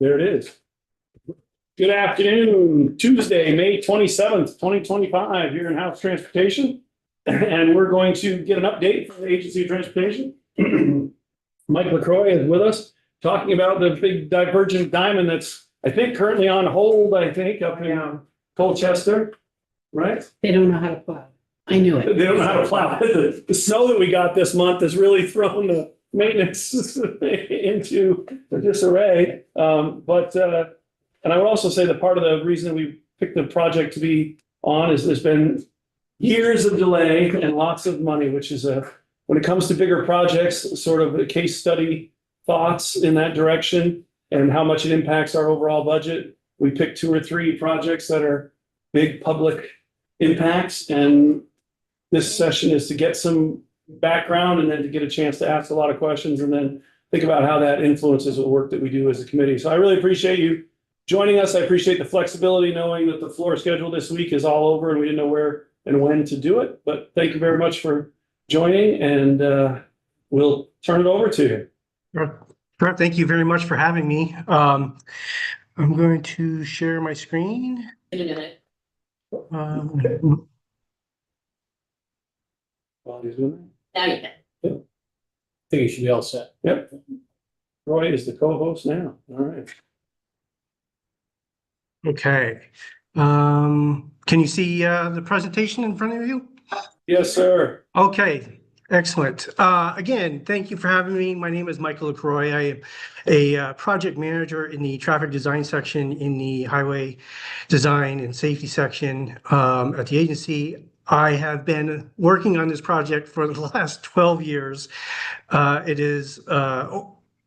There it is. Good afternoon, Tuesday, May 27th, 2025, here in House Transportation. And we're going to get an update from the Agency of Transportation. Mike LaCroix is with us, talking about the big divergent diamond that's, I think, currently on hold, up in Colchester, right? They don't know how to plow. I knew it. They don't know how to plow. The snow that we got this month has really thrown the maintenance into disarray. And I would also say that part of the reason that we picked the project to be on is there's been years of delay and lots of money, which is when it comes to bigger projects, sort of a case study thoughts in that direction and how much it impacts our overall budget. We picked 2 or 3 projects that are big public impacts, and this session is to get some background and then to get a chance to ask a lot of questions and then think about how that influences the work that we do as a committee. So I really appreciate you joining us. I appreciate the flexibility, knowing that the floor schedule this week is all over and we didn't know where and when to do it. But thank you very much for joining, and we'll turn it over to you. Sure. Thank you very much for having me. I'm going to share my screen. In a minute. While he's doing Now you can. that. I think you should be all set. Yep. Roy is the co-host now. All right. Okay. Can you see the presentation in front of you? Yes, sir. Okay, excellent. Again, thank you for having me. My name is Michael LaCroix. I am a project manager in the traffic design section in the highway design and safety section at the agency. I have been working on this project for the last 12 years. It is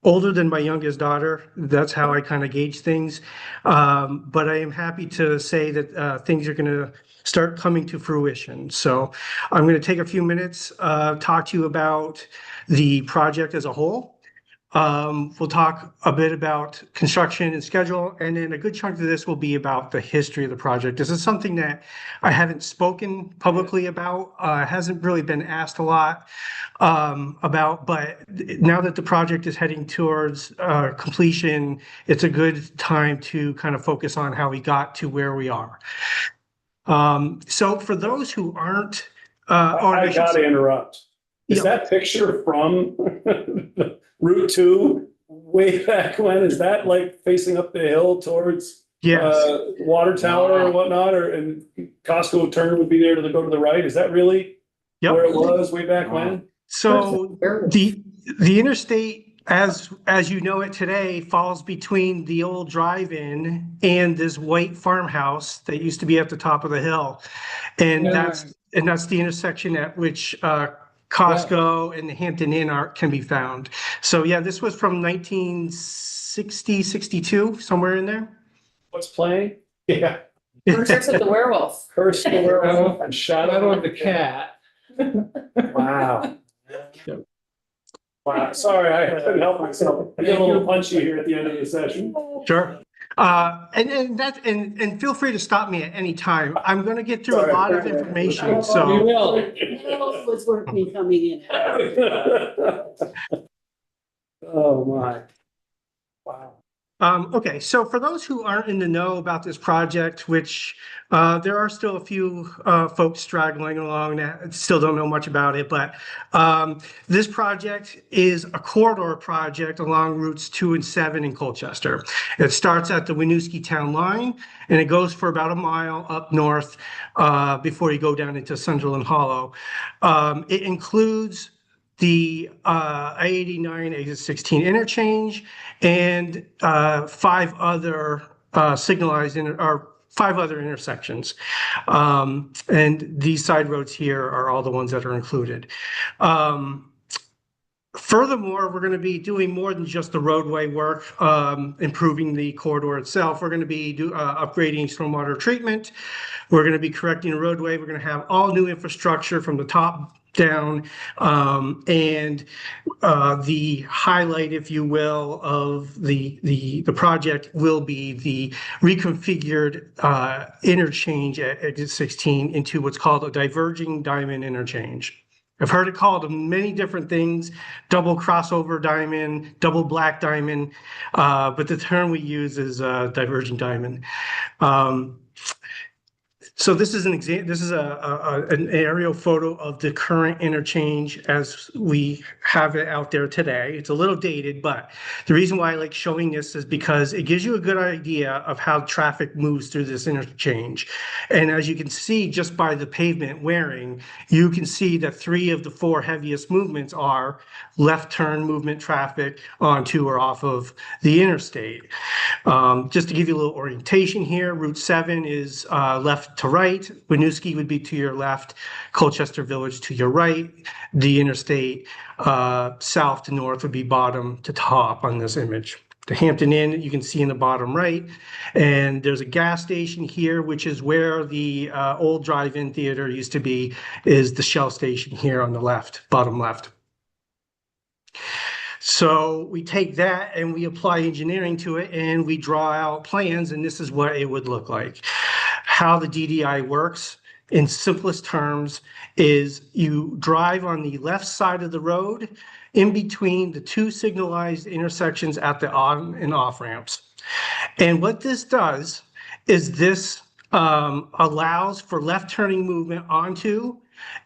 older than my youngest daughter. That's how I kind of gauge things. But I am happy to say that things are going to start coming to fruition. So I'm going to take a few minutes, talk to you about the project as a whole. We'll talk a bit about construction and schedule, and then a good chunk of this will be about the history of the project. This is something that I haven't spoken publicly about, hasn't really been asked a lot about, but now that the project is heading towards completion, it's a good time to kind of focus on how we got to where we are. So for those who aren't, I gotta interrupt. Is Yeah. that picture from Route 2 way back when? Is that like facing up the hill towards Yes. Water Tower or whatnot, and Costco turn would be there to go to the right? Is that really Yep. where it was way back when? So the interstate, as you know it today, falls between the old drive-in and this white farmhouse that used to be at the top of the hill, and that's the intersection at which Costco and the Hampton Inn can be found. So yeah, this was from 1960, 62, somewhere in there. What's playing? Yeah. Curse of the Werewolf. Curse the Werewolf and Shadow of the Cat. Wow. Yep. Wow. Sorry, I couldn't help myself. I get a little punchy here at the end of the session. Sure. And feel free to stop me at any time. I'm going to get through a lot of information. We So will. Werewolf was working coming in. Oh, my. Wow. okay, so for those who aren't in the know about this project, which there are still a few folks straggling along that still don't know much about it, but this project is a corridor project along routes 2 and 7 in Colchester. It starts at the Winooski Town line and it goes for about a mile up north before you go down into Sunderland Hollow. It includes the I-89 exit 16 interchange and 5 other signalized or 5 other intersections. And these side roads here are all the ones that are included. Furthermore, we're going to be doing more than just the roadway work, improving the corridor itself. We're going to be upgrading stormwater treatment. We're going to be correcting the roadway. We're going to have all new infrastructure from the top down, and the highlight, if you will, of the project will be the reconfigured interchange at exit 16 into what's called a diverging diamond interchange. I've heard it called many different things, double crossover diamond, double black diamond, but the term we use is diverging diamond. So this is an aerial photo of the current interchange as we have it out there today. It's a little dated, but the reason why I like showing this is because it gives you a good idea of how traffic moves through this interchange. And as you can see, just by the pavement wearing, you can see that 3 of the 4 heaviest movements are left turn movement traffic onto or off of the interstate. Just to give you a little orientation here, Route 7 is left to right. Winooski would be to your left, Colchester Village to your right. The interstate south to north would be bottom to top on this image. The Hampton Inn, you can see in the bottom right. And there's a gas station here, which is where the old drive-in theater used to be, is the Shell station here on the left, bottom left. So we take that and we apply engineering to it and we draw out plans, and this is what it would look like. How the DDI works in simplest terms is you drive on the left side of the road in between the 2 signalized intersections at the on and off ramps. And what this does is this allows for left turning movement onto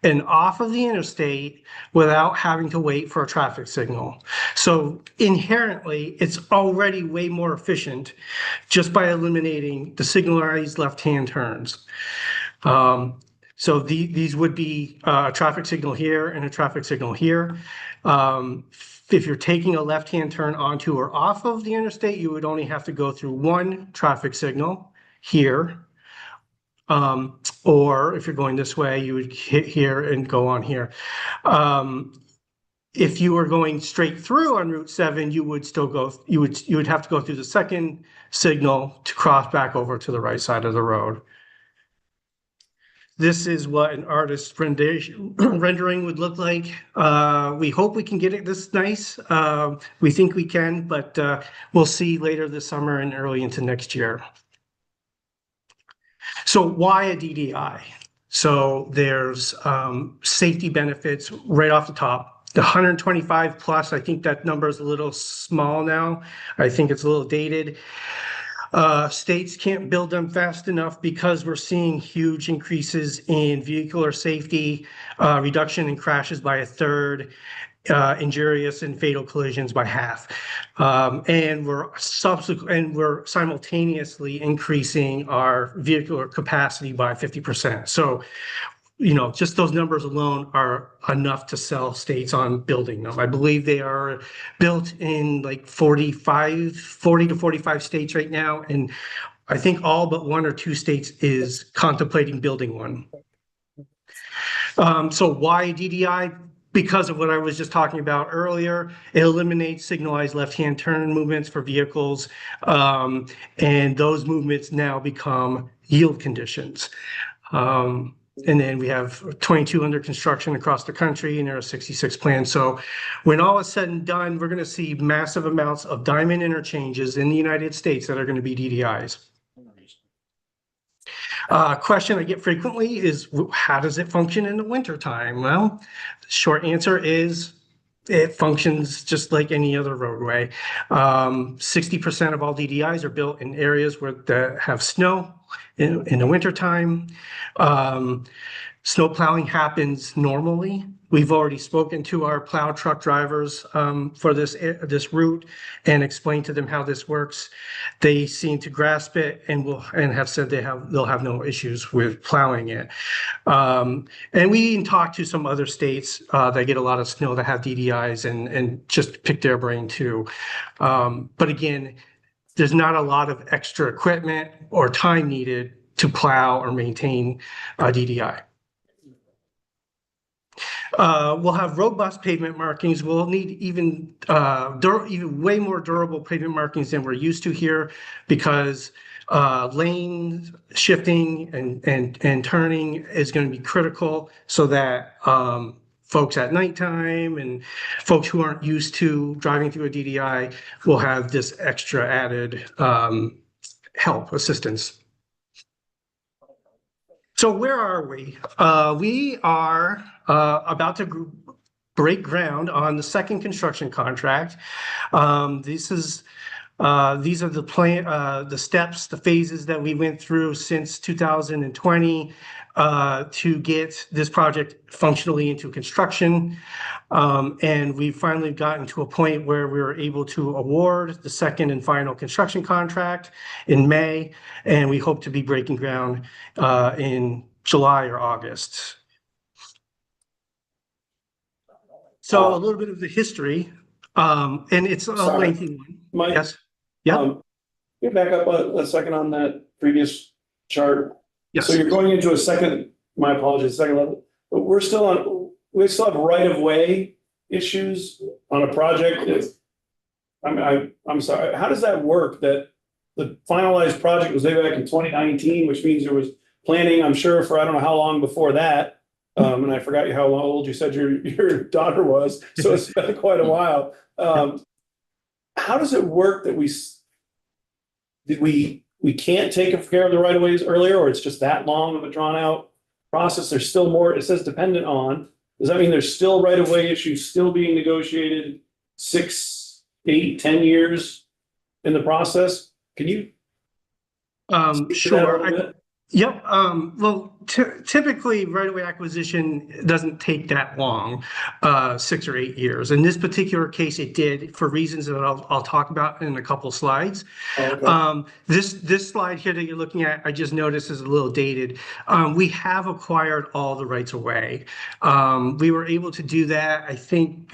and off of the interstate without having to wait for a traffic signal. So inherently, it's already way more efficient just by eliminating the signalized left-hand turns. So these would be a traffic signal here and a traffic signal here. If you're taking a left-hand turn onto or off of the interstate, you would only have to go through 1 traffic signal here. Or if you're going this way, you would hit here and go on here. If you were going straight through on Route 7, you would still go, you would have to go through the second signal to cross back over to the right side of the road. This is what an artist's rendering would look like. We hope we can get it this nice. We think we can, but we'll see later this summer and early into next year. So why a DDI? So there's safety benefits right off the top. The 125 plus, I think that number is a little small now. I think it's a little dated. States can't build them fast enough because we're seeing huge increases in vehicular safety, reduction in crashes by 1/3, injurious and fatal collisions by 1/2. And we're simultaneously increasing our vehicular capacity by 50%. So, you know, just those numbers alone are enough to sell states on building them. I believe they are built in like 40 to 45 states right now. And I think all but 1 or 2 states is contemplating building one. So why DDI? Because of what I was just talking about earlier, it eliminates signalized left-hand turn movements for vehicles, and those movements now become yield conditions. And then we have 22 under construction across the country, and there are 66 planned. So when all is said and done, we're going to see massive amounts of diamond interchanges in the United States that are going to be DDIs. Question I get frequently is, how does it function in the wintertime? Well, the short answer is it functions just like any other roadway. 60% of all DDIs are built in areas that have snow in the wintertime. Snow plowing happens normally. We've already spoken to our plow truck drivers for this route and explained to them how this works. They seem to grasp it and have said they'll have no issues with plowing it. And we even talked to some other states that get a lot of snow that have DDIs and just pick their brain too. But again, there's not a lot of extra equipment or time needed to plow or maintain a DDI. We'll have robust pavement markings. We'll need even way more durable pavement markings than we're used to here, because lane shifting and turning is going to be critical, so that folks at nighttime and folks who aren't used to driving through a DDI will have this extra added assistance. So where are we? We are about to break ground on the second construction contract. These are the steps, the phases that we went through since 2020 to get this project functionally into construction. And we've finally gotten to a point where we were able to award the second and final construction contract in May, and we hope to be breaking ground in July or August. So a little bit of the history, and it's a Sorry. lengthy one. Mike, Yes. Yeah. Get back up a second on that previous chart. Yes. So you're going into a second, my apologies, second level, but we still have right of way issues on a project. I'm sorry, how does that work? That the finalized project was way back in 2019, which means there was planning, I'm sure, for I don't know how long before that. And I forgot how old you said your daughter was, so it's been quite a while. How does it work that we can't take care of the right of ways earlier, or it's just that long of a drawn out process? There's still more, it says dependent on. Does that mean there's still right of way issues still being negotiated 6, 8, 10 years in the process? Can you? Sure. Yep. Well, typically right-of-way acquisition doesn't take that long, 6 or 8 years. In this particular case, it did for reasons that I'll talk about in a couple slides. Okay. This slide here that you're looking at, I just noticed is a little dated. We have acquired all the rights of way. We were able to do that, I think,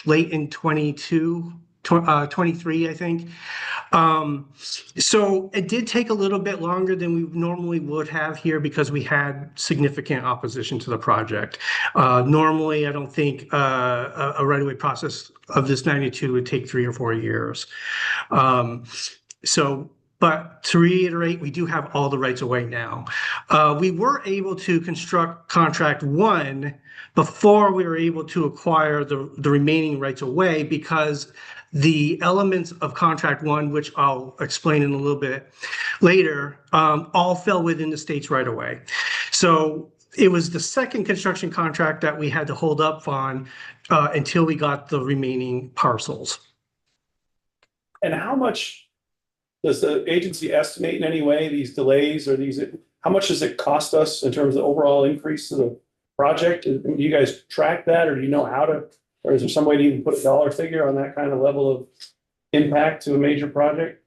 late in 23, I think. So it did take a little bit longer than we normally would have here because we had significant opposition to the project. Normally, I don't think a right-of-way process of this magnitude would take 3 or 4 years. But to reiterate, we do have all the rights of way now. We were able to construct contract 1 before we were able to acquire the remaining rights of way because the elements of contract 1, which I'll explain in a little bit later, all fell within the state's right of way. So it was the second construction contract that we had to hold up on until we got the remaining parcels. And how much does the agency estimate in any way these delays or how much does it cost us in terms of overall increase to the project? Do you guys track that, or do you know how to, or is there some way to even put a dollar figure on that kind of level of impact to a major project?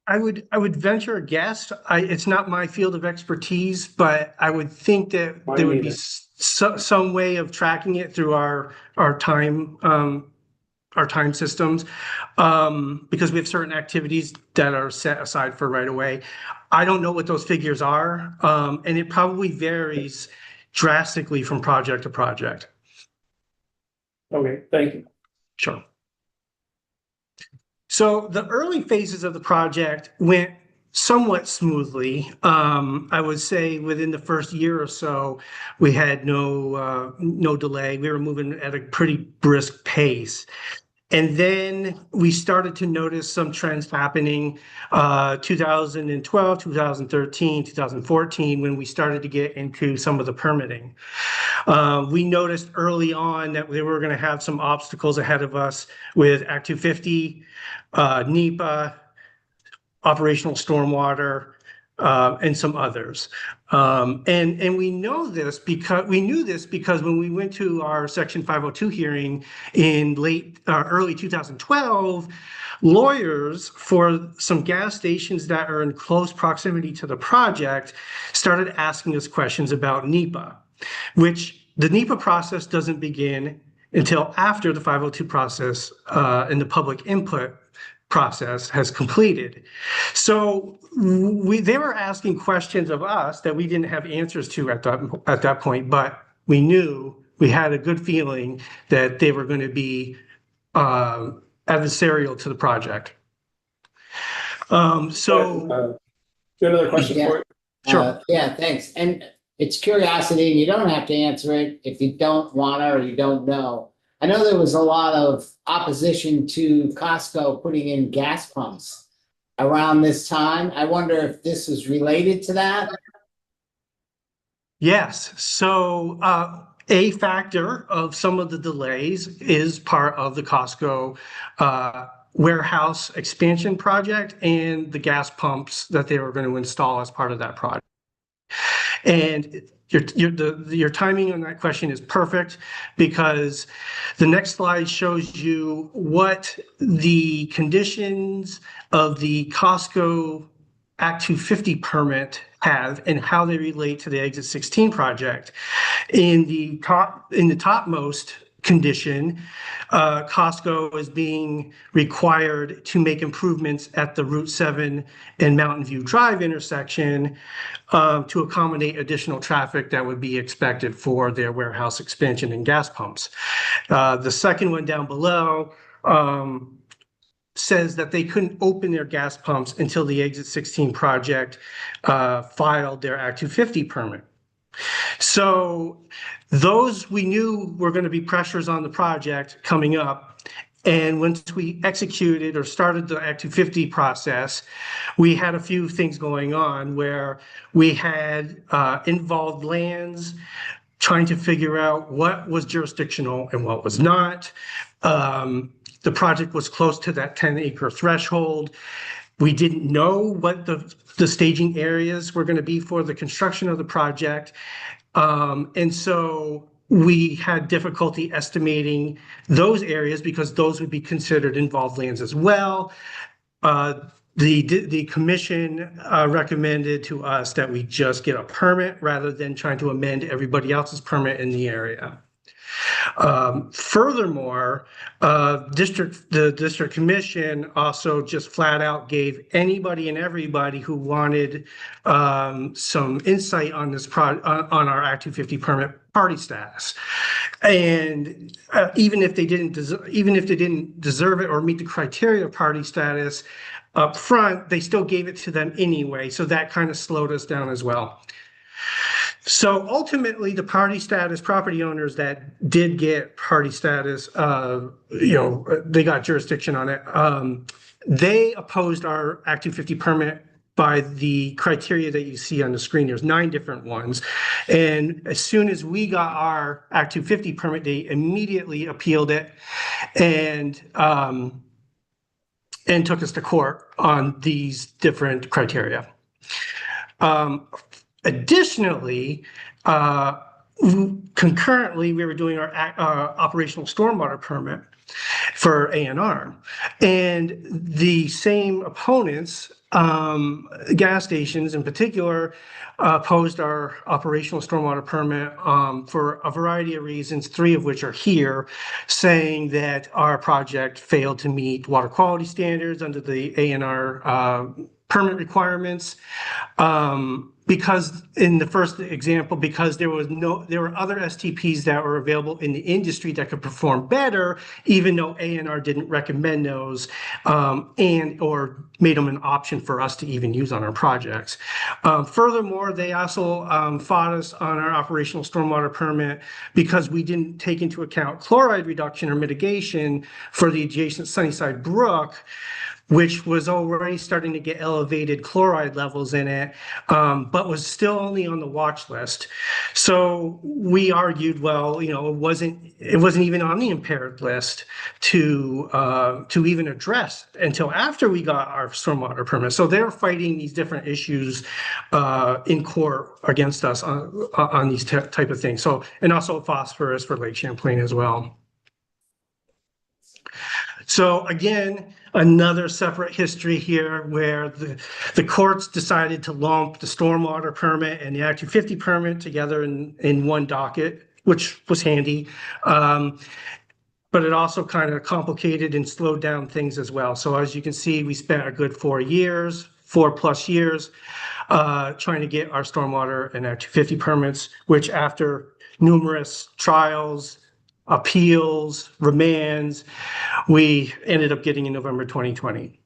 I would venture a guess. It's not my field of expertise, but I would think that there would be some way of tracking it through our time systems, because we have certain activities that are set aside for right away. I don't know what those figures are, and it probably varies drastically from project to project. Okay, thank you. Sure. So the early phases of the project went somewhat smoothly. I would say within the first year or so, we had no delay. We were moving at a pretty brisk pace. And then we started to notice some trends happening 2012, 2013, 2014, when we started to get into some of the permitting. We noticed early on that we were going to have some obstacles ahead of us with Act 250, NEPA, operational stormwater, and some others. And we knew this because when we went to our Section 502 hearing in early 2012, lawyers for some gas stations that are in close proximity to the project started asking us questions about NEPA, which the NEPA process doesn't begin until after the 502 process and the public input process has completed. So they were asking questions of us that we didn't have answers to at that point, but we knew, we had a good feeling that they were going to be adversarial to the project. Another question for you? Sure. Yeah, thanks. And it's curiosity, and you don't have to answer it if you don't want to or you don't know. I know there was a lot of opposition to Costco putting in gas pumps around this time. I wonder if this is related to that? Yes, so a factor of some of the delays is part of the Costco warehouse expansion project and the gas pumps that they were going to install as part of that project. And your timing on that question is perfect, because the next slide shows you what the conditions of the Costco Act 250 permit have and how they relate to the Exit 16 project. In the topmost condition, Costco is being required to make improvements at the Route 7 and Mountain View Drive intersection to accommodate additional traffic that would be expected for their warehouse expansion and gas pumps. The second one down below says that they couldn't open their gas pumps until the Exit 16 project filed their Act 250 permit. So those we knew were going to be pressures on the project coming up. And once we executed or started the Act 250 process, we had a few things going on where we had involved lands trying to figure out what was jurisdictional and what was not. The project was close to that 10-acre threshold. We didn't know what the staging areas were going to be for the construction of the project. And so we had difficulty estimating those areas because those would be considered involved lands as well. The commission recommended to us that we just get a permit rather than trying to amend everybody else's permit in the area. Furthermore, the district commission also just flat out gave anybody and everybody who wanted some insight on this on our Act 250 permit party status. And even if they didn't deserve it or meet the criteria of party status up front, they still gave it to them anyway. So that kind of slowed us down as well. So ultimately, the party status property owners that did get party status, they got jurisdiction on it. They opposed our Act 250 permit by the criteria that you see on the screen. There's 9 different ones. And as soon as we got our Act 250 permit, they immediately appealed it and took us to court on these different criteria. Additionally, concurrently, we were doing our operational stormwater permit for A&R. And the same opponents, gas stations in particular, opposed our operational stormwater permit for a variety of reasons, 3 of which are here, saying that our project failed to meet water quality standards under the A&R permit requirements. Because in the first example, because there were other STPs that were available in the industry that could perform better, even though A&R didn't recommend those and or made them an option for us to even use on our projects. Furthermore, they also fought us on our operational stormwater permit because we didn't take into account chloride reduction or mitigation for the adjacent Sunnyside Brook, which was already starting to get elevated chloride levels in it, but was still only on the watch list. So we argued, well, it wasn't even on the impaired list to even address until after we got our stormwater permit. So they're fighting these different issues in court against us on these type of things. So, and also phosphorus for Lake Champlain as well. So again, another separate history here where the courts decided to lump the stormwater permit and the Act 250 permit together in one docket, which was handy. But it also kind of complicated and slowed down things as well. So as you can see, we spent a good 4+ years trying to get our stormwater and Act 250 permits, which after numerous trials, appeals, remands, we ended up getting in November 2020.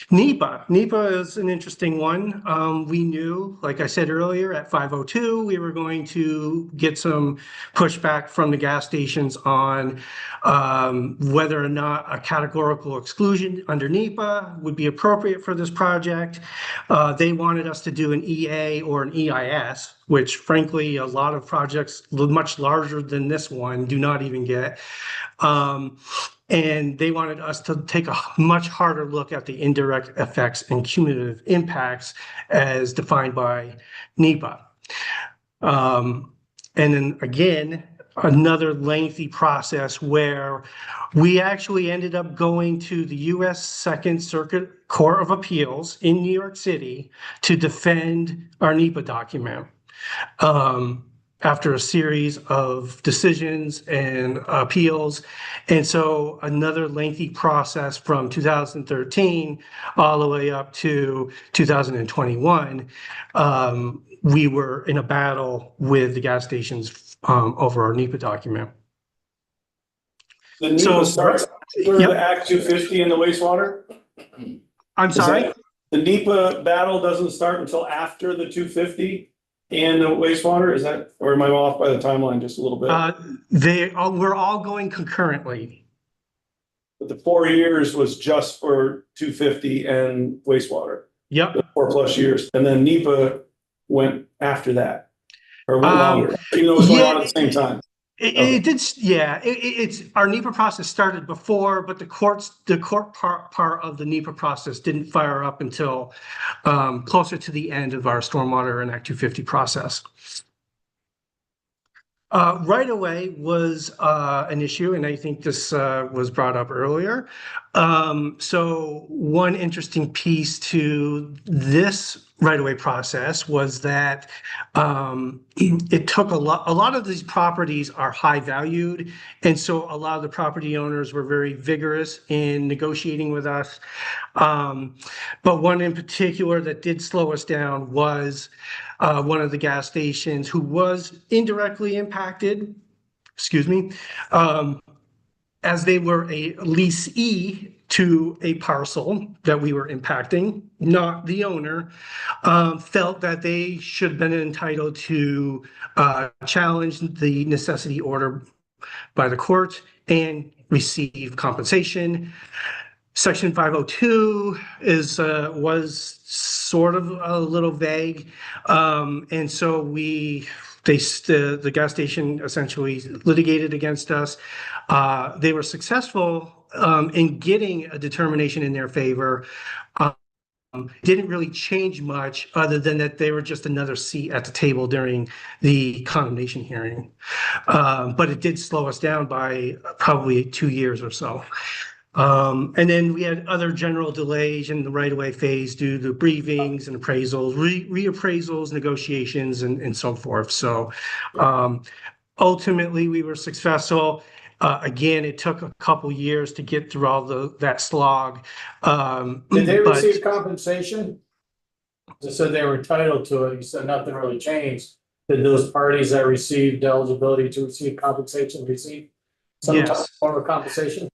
NEPA is an interesting one. We knew, like I said earlier, at 502, we were going to get some pushback from the gas stations on whether or not a categorical exclusion under NEPA would be appropriate for this project. They wanted us to do an EA or an EIS, which frankly, a lot of projects much larger than this one do not even get. And they wanted us to take a much harder look at the indirect effects and cumulative impacts as defined by NEPA. And then again, another lengthy process where we actually ended up going to the U.S. Second Circuit Court of Appeals in New York City to defend our NEPA document. After a series of decisions and appeals. And so another lengthy process from 2013 all the way up to 2021, we were in a battle with the gas stations over our NEPA document. The NEPA So- starts after Yep. the Act 250 and the wastewater? I'm sorry? The NEPA battle doesn't start until after the 250 and the wastewater, is that, or am I off by the timeline just a little bit? We're all going concurrently. But the 4 years was just for 250 and wastewater, Yep. the 4+ years, and then NEPA went after that. Or went longer, even though it was going on at the same time. It did, yeah. It's our NEPA process started before, but the court part of the NEPA process didn't fire up until closer to the end of our stormwater and Act 250 process. Right away was an issue, and I think this was brought up earlier. So one interesting piece to this right away process was that it took a lot of these properties are high valued, and so a lot of the property owners were very vigorous in negotiating with us. But one in particular that did slow us down was one of the gas stations who was indirectly impacted, as they were a leasee to a parcel that we were impacting, not the owner, felt that they should have been entitled to challenge the necessity order by the court and receive compensation. Section 502 was sort of a little vague, and so the gas station essentially litigated against us. They were successful in getting a determination in their favor. Didn't really change much other than that they were just another seat at the table during the condemnation hearing. But it did slow us down by probably 2 years or so. And then we had other general delays in the right-of-way phase due to briefings and appraisals, reappraisals, negotiations, and so forth. So ultimately, we were successful. Again, it took a couple years to get through all that slog. Did they but- receive compensation? They said they were entitled to it. You said nothing really changed. Did those parties that received eligibility to receive compensation receive some type of Yes. form of compensation?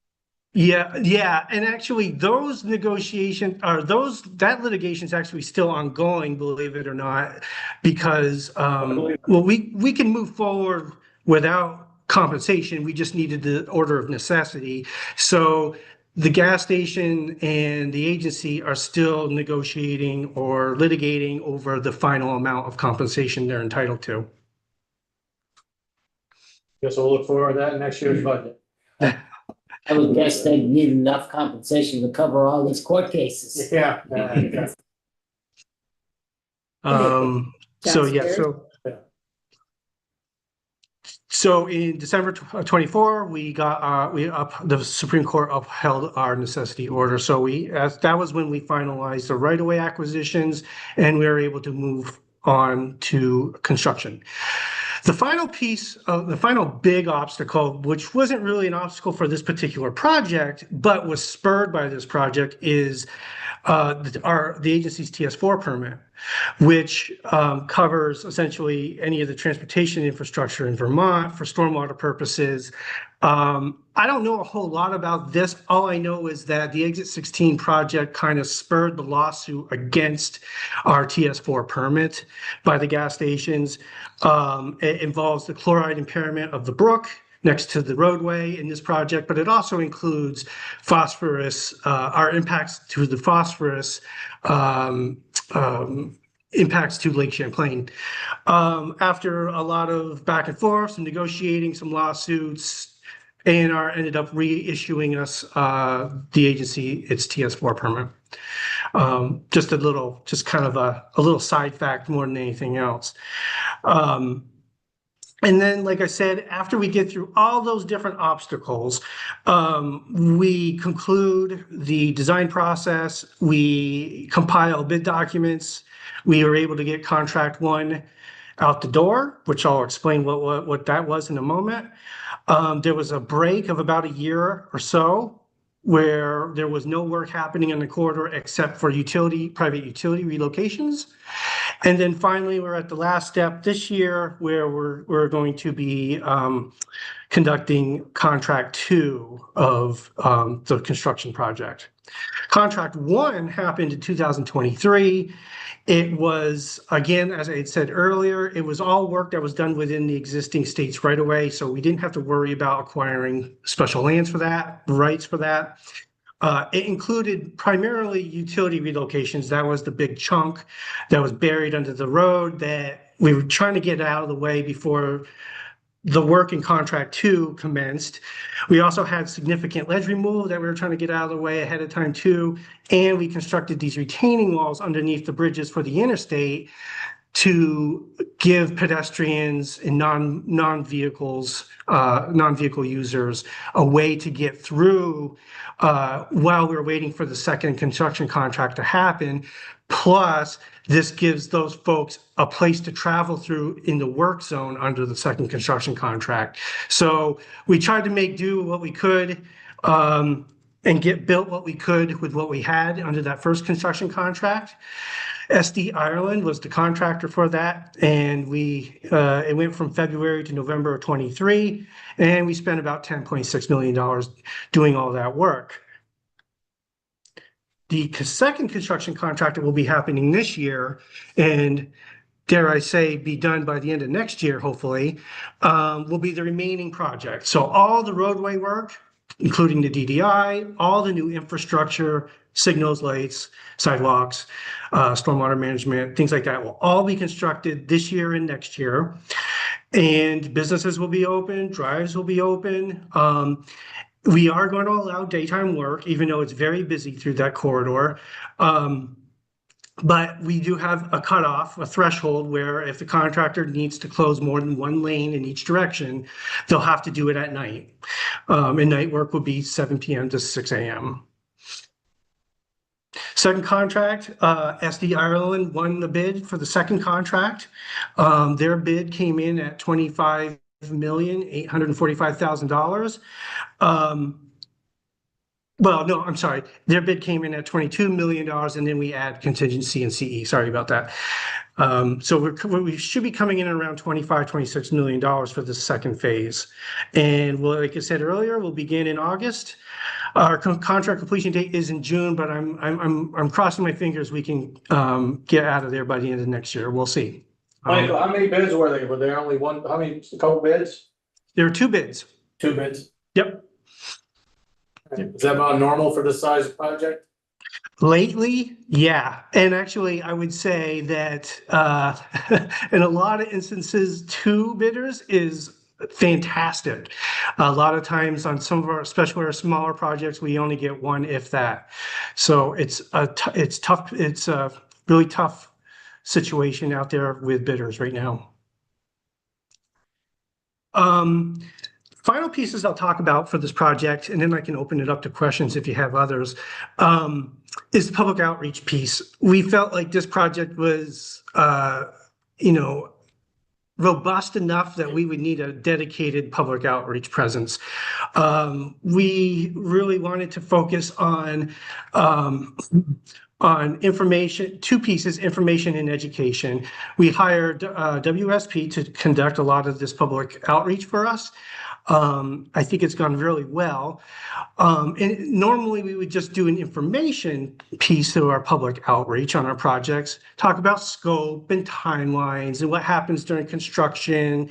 Yeah, and actually, those negotiations that litigation is actually still ongoing, believe it or not, because well, we can move forward without compensation. We just needed the order of necessity. So the gas station and the agency are still negotiating or litigating over the final amount of compensation they're entitled to. Guess we'll look forward to that in next year's budget. I would guess they need enough compensation to cover all these court cases. Yeah. So yeah, Downstairs? so in December 24, the Supreme Court upheld our necessity order. So that was when we finalized the right-of-way acquisitions, and we were able to move on to construction. The final piece of the final big obstacle, which wasn't really an obstacle for this particular project, but was spurred by this project, is the agency's TS4 permit, which covers essentially any of the transportation infrastructure in Vermont for stormwater purposes. I don't know a whole lot about this. All I know is that the Exit 16 project kind of spurred the lawsuit against our TS4 permit by the gas stations. It involves the chloride impairment of the brook next to the roadway in this project, but it also includes phosphorus, our impacts to the phosphorus, impacts to Lake Champlain. After a lot of back and forth, some negotiating, some lawsuits, A&R ended up reissuing us, the agency, its TS4 permit. Just kind of a little side fact more than anything else. And then, like I said, after we get through all those different obstacles, we conclude the design process, we compile bid documents, we were able to get contract one out the door, which I'll explain what that was in a moment. There was a break of about a year or so where there was no work happening in the corridor except for private utility relocations. And then finally, we're at the last step this year where we're going to be conducting contract 2 of the construction project. Contract 1 happened in 2023. It was, again, as I had said earlier, it was all work that was done within the existing states right away. So we didn't have to worry about acquiring special lands for that, rights for that. It included primarily utility relocations. That was the big chunk that was buried under the road that we were trying to get out of the way before the work in contract 2 commenced. We also had significant ledge removal that we were trying to get out of the way ahead of time too. And we constructed these retaining walls underneath the bridges for the interstate to give pedestrians and non-vehicle users a way to get through while we're waiting for the second construction contract to happen. Plus, this gives those folks a place to travel through in the work zone under the second construction contract. So we tried to make do what we could and get built what we could with what we had under that first construction contract. SD Ireland was the contractor for that, and it went from February to November of 23, and we spent about $10.6 million doing all that work. The second construction contract will be happening this year, and dare I say, be done by the end of next year, hopefully, will be the remaining project. So all the roadway work, including the DDI, all the new infrastructure, signals, lights, sidewalks, stormwater management, things like that will all be constructed this year and next year. And businesses will be open, drives will be open. We are going to allow daytime work, even though it's very busy through that corridor. But we do have a cutoff, a threshold where if the contractor needs to close more than one lane in each direction, they'll have to do it at night. And night work would be 7 p.m. to 6 a.m. Second contract, SD Ireland won the bid for the second contract. Their bid came in at $25,845,000. Well, no, I'm sorry. Their bid came in at $22 million, and then we add contingency and CE. Sorry about that. So we should be coming in around $26 million for the second phase. And like I said earlier, we'll begin in August. Our contract completion date is in June, but I'm crossing my fingers we can get out of there by the end of next year. We'll see. Michael, how many bids were there? Were there only one, a couple bids? There are 2 bids. 2 bids? Yep. Is that about normal for this size of project? Lately, yeah. And actually, I would say that in a lot of instances, 2 bidders is fantastic. A lot of times on some of our, especially our smaller projects, we only get 1, if that. So it's tough. It's a really tough situation out there with bidders right now. Final pieces I'll talk about for this project, and then I can open it up to questions if you have others, is the public outreach piece. We felt like this project was, robust enough that we would need a dedicated public outreach presence. We really wanted to focus on information, 2 pieces, information and education. We hired WSP to conduct a lot of this public outreach for us. I think it's gone really well. And normally we would just do an information piece through our public outreach on our projects, talk about scope and timelines and what happens during construction,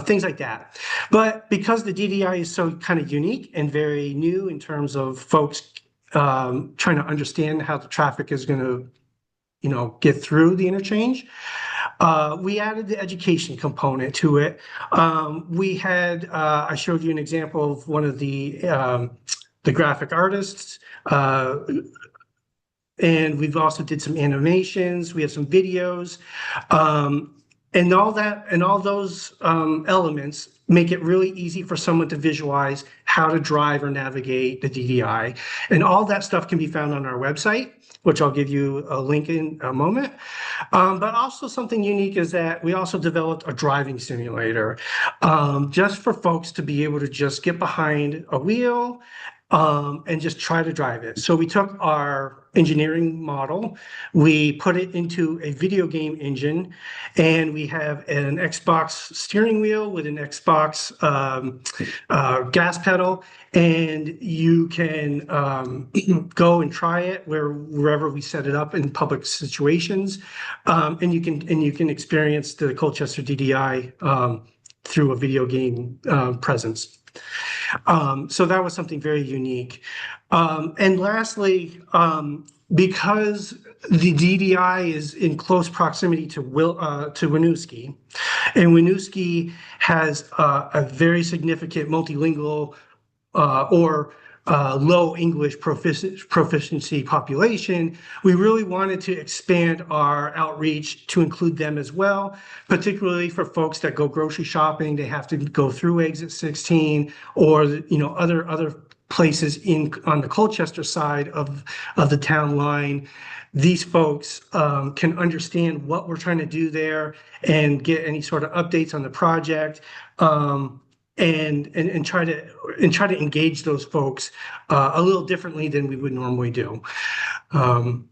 things like that. But because the DDI is so kind of unique and very new in terms of folks trying to understand how the traffic is going to, get through the interchange, we added the education component to it. We had, I showed you an example of one of the graphic artists, and we've also did some animations. We have some videos, and all that, and all those elements make it really easy for someone to visualize how to drive or navigate the DDI. And all that stuff can be found on our website, which I'll give you a link in a moment. But also something unique is that we also developed a driving simulator, just for folks to be able to just get behind a wheel and just try to drive it. So we took our engineering model, we put it into a video game engine, and we have an Xbox steering wheel with an Xbox gas pedal, and you can go and try it wherever we set it up in public situations, and you can experience the Colchester DDI through a video game presence. So that was something very unique. And lastly, because the DDI is in close proximity to Winooski, and Winooski has a very significant multilingual or low English proficiency population, we really wanted to expand our outreach to include them as well, particularly for folks that go grocery shopping. They have to go through exit 16 or other places on the Colchester side of the town line. These folks can understand what we're trying to do there and get any sort of updates on the project. And try to engage those folks a little differently than we would normally do. And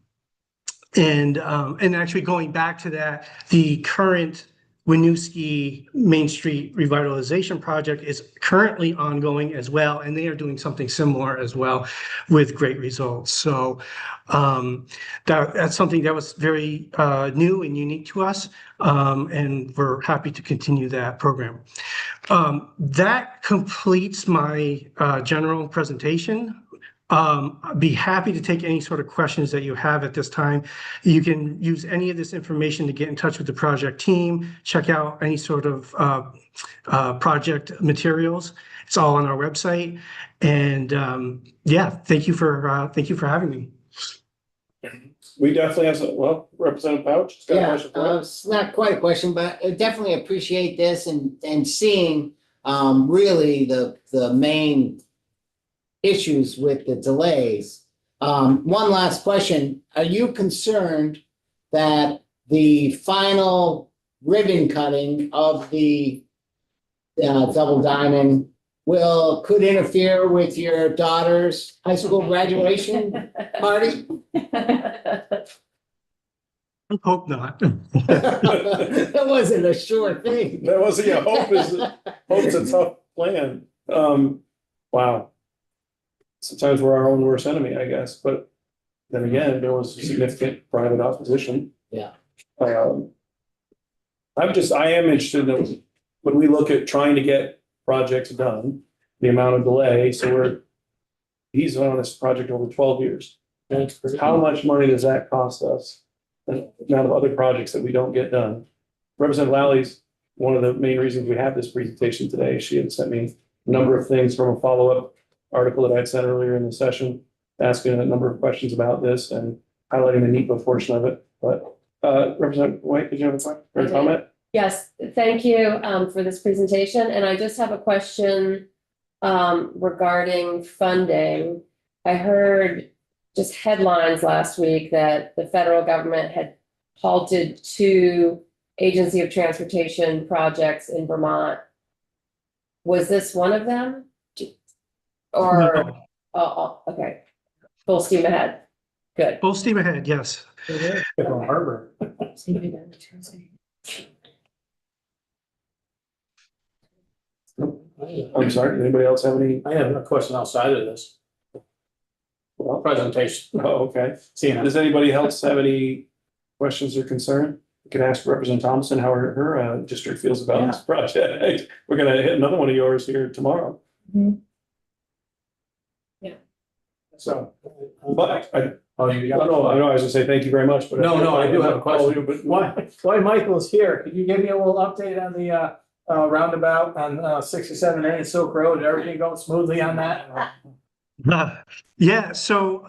actually going back to that, the current Winooski Main Street revitalization project is currently ongoing as well, and they are doing something similar as well with great results. So that's something that was very new and unique to us, and we're happy to continue that program. That completes my general presentation. I'd be happy to take any sort of questions that you have at this time. You can use any of this information to get in touch with the project team, check out any sort of project materials. It's all on our website. And yeah, thank you for having me. We definitely have some, well, Representative Pouch. It's got a Yeah, question for you. it's not quite a question, but I definitely appreciate this and seeing really the main issues with the delays. One last question. Are you concerned that the final ribbon cutting of the double diamond could interfere with your daughter's high school graduation party? I hope not. That wasn't a sure thing. That wasn't, yeah, hope's a tough plan. Wow. Sometimes we're our own worst enemy, I guess, but then again, there was significant private opposition. Yeah. I am interested in when we look at trying to get projects done, the amount of delay, so he's on this project over 12 years. How much money does that cost us? And the amount of other projects that we don't get done. Representative Lally's one of the main reasons we have this presentation today. She had sent me a number of things from a follow-up article that I'd sent earlier in the session, asking a number of questions about this and highlighting the NEPA portion of it. But Representative White, did you have a question or a comment? Yes, thank you for this presentation. And I just have a question regarding funding. I heard just headlines last week that the federal government had halted 2 Agency of Transportation projects in Vermont. Was this one of them? Or, No. oh, okay, full steam ahead. Good. Full steam ahead, yes. From Harbor. I'm sorry, does anybody else have any? I have a question outside of this presentation. Oh, okay. Seeing Does anybody else have any questions or concern? You can ask Representative Thompson how her district feels about this project. We're gonna hit another one of yours here tomorrow. So, but I you don't know, I know I was gonna say thank you very much, but. No, I do have a question. But While Michael's here, could you give me a little update on the roundabout on 67A and Silk Road? Everything going smoothly on that? Yeah, so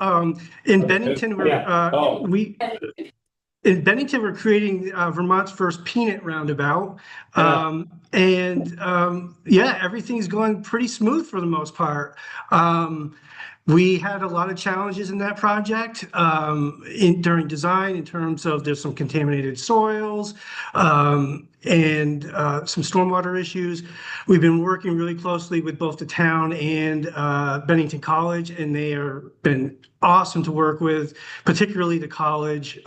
in Bennington, Yeah. Oh. in Bennington, we're creating Vermont's first peanut roundabout. Yeah, everything's going pretty smooth for the most part. We had a lot of challenges in that project during design in terms of there's some contaminated soils and some stormwater issues. We've been working really closely with both the town and Bennington College, and they are been awesome to work with, particularly the college.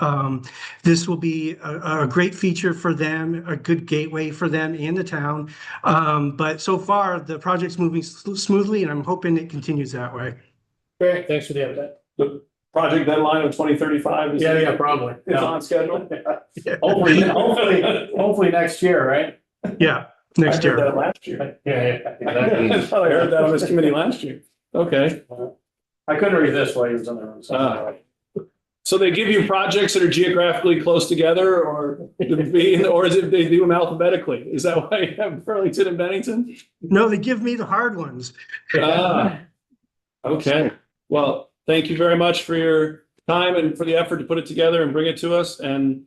This will be a great feature for them, a good gateway for them and the town. But so far, the project's moving smoothly, and I'm hoping it continues that way. Great, thanks for the update. The project deadline of 2035 is. Yeah, probably. It's on schedule. Hopefully next year, right? Yeah, I next heard year. that last year. Yeah, I thought I heard that on this committee last year. Okay. I couldn't read this while he was on the room. So they give you projects that are geographically close together, or is it they do them alphabetically? Is that why you have Burlington and Bennington? No, they give me the hard ones. Okay. Well, thank you very much for your time and for the effort to put it together and bring it to us. And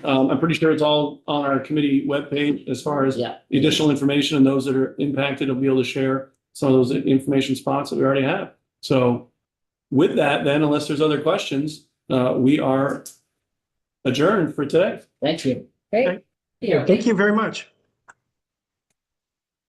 I'm pretty sure it's all on our committee webpage as far as Yeah. the additional information, and those that are impacted will be able to share some of those information spots that we already have. So with that, then, unless there's other questions, we are adjourned for today. Thank you. Great. Thank you very much.